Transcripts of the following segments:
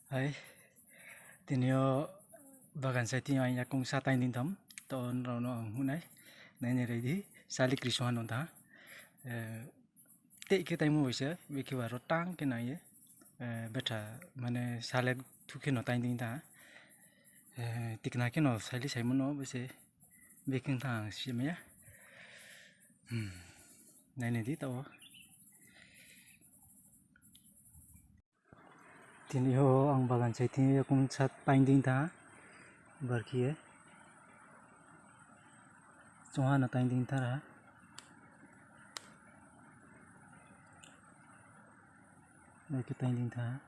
Hai, tinio bagan saya tinio ayah kong satai ning tham, ton rono hunai, nai ready, sali krishwan nonta, te kita imu bisa, biki waro tang kena ye, beta mane salet tuke no tain ding ta, tikna ke no sali sai mono bisa, baking tang sih ya, nai di tahu. Tinio ang bagan saya tinio kong sat tain ding ta, berkie, cuma na tain ding ta. Đây cái tay linh thá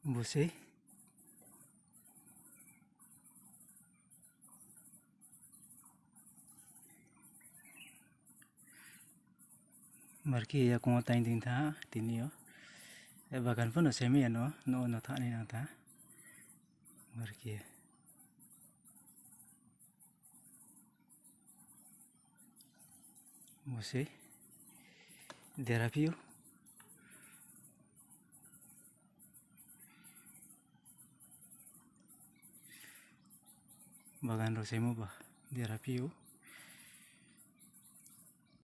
busi marki ya kong tay ding tha tinio e bagan pun no semi ya no tha ni na tha marki busi derapiu bagan ro semu bah derapiu